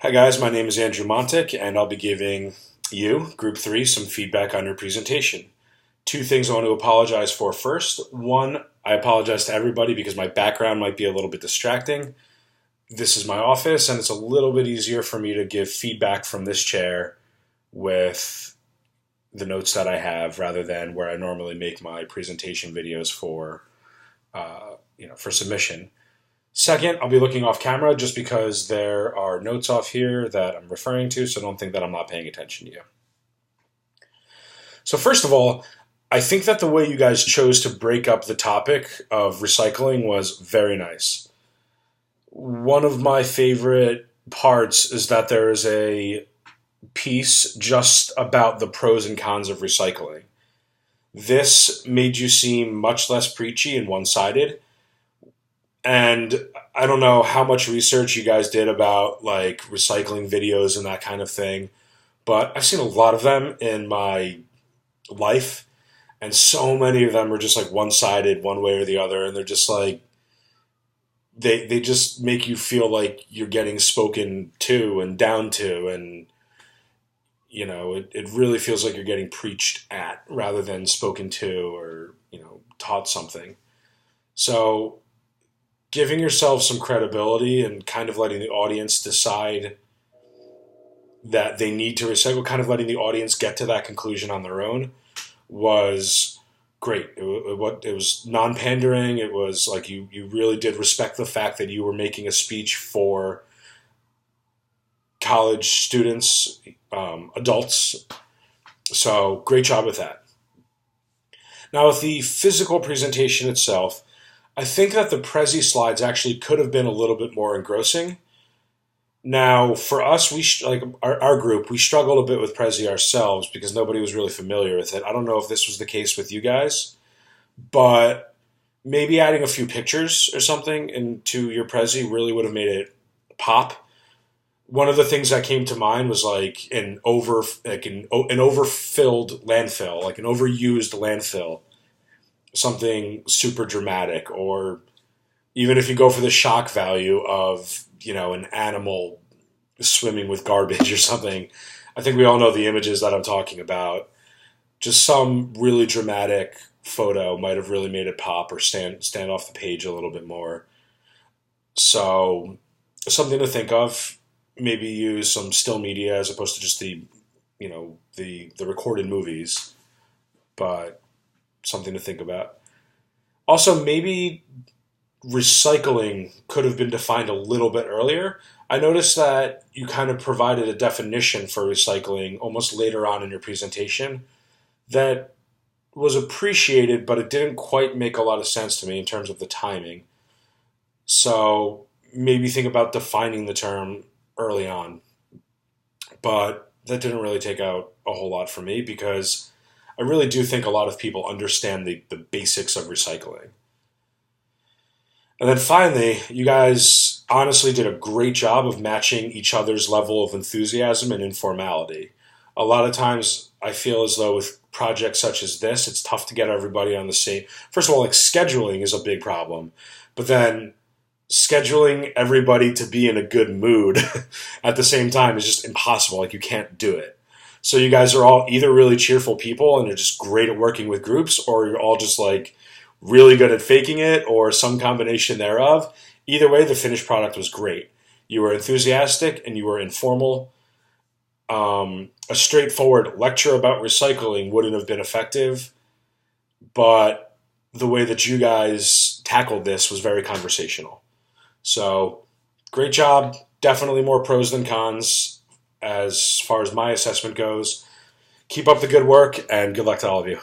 Hi guys, my name is Andrew Montic, and I'll be giving you, Group 3, some feedback on your presentation. Two things I want to apologize for first. One, I apologize to everybody because my background might be a little bit distracting. This is my office, and it's a little bit easier for me to give feedback from this chair with the notes that I have rather than where I normally make my presentation videos for submission. Second, I'll be looking off camera just because there are notes off here that I'm referring to, so don't think that I'm not paying attention to you. So first of all, I think that the way you guys chose to break up the topic of recycling was very nice. One of my favorite parts is that there is a piece just about the pros and cons of recycling. This made you seem much less preachy and one-sided. And I don't know how much research you guys did about like recycling videos and that kind of thing, but I've seen a lot of them in my life, and so many of them are just like one-sided, one way or the other, and they're just like they just make you feel like you're getting spoken to and down to, and it really feels like you're getting preached at rather than spoken to or taught something. So giving yourself some credibility and kind of letting the audience decide that they need to recycle, kind of letting the audience get to that conclusion on their own was great. It was non-pandering. It was like you really did respect the fact that you were making a speech for college students, adults. So great job with that. Now with the physical presentation itself, I think that the Prezi slides actually could have been a little bit more engrossing. Now, for us, our group, we struggled a bit with Prezi ourselves because nobody was really familiar with it. I don't know if this was the case with you guys, but maybe adding a few pictures or something into your Prezi really would have made it pop. One of the things that came to mind was like an overfilled landfill, like an overused landfill. Something super dramatic, or even if you go for the shock value of an animal swimming with garbage or something. I think we all know the images that I'm talking about. Just some really dramatic photo might have really made it pop or stand off the page a little bit more. So something to think of. Maybe use some still media as opposed to just the recorded movies, but something to think about. Also, maybe recycling could have been defined a little bit earlier. I noticed that you kind of provided a definition for recycling almost later on in your presentation that was appreciated, but it didn't quite make a lot of sense to me in terms of the timing. So maybe think about defining the term early on. But that didn't really take out a whole lot for me because I really do think a lot of people understand the basics of recycling. And then finally, you guys honestly did a great job of matching each other's level of enthusiasm and informality. A lot of times I feel as though with projects such as this, it's tough to get everybody on the same. First of all, like scheduling is a big problem, but then scheduling everybody to be in a good mood at the same time is just impossible. Like you can't do it. So you guys are all either really cheerful people and you're just great at working with groups, or you're all just like really good at faking it, or some combination thereof. Either way, the finished product was great. You were enthusiastic and you were informal. A straightforward lecture about recycling wouldn't have been effective, but the way that you guys tackled this was very conversational. So great job. Definitely more pros than cons as far as my assessment goes. Keep up the good work, and good luck to all of you.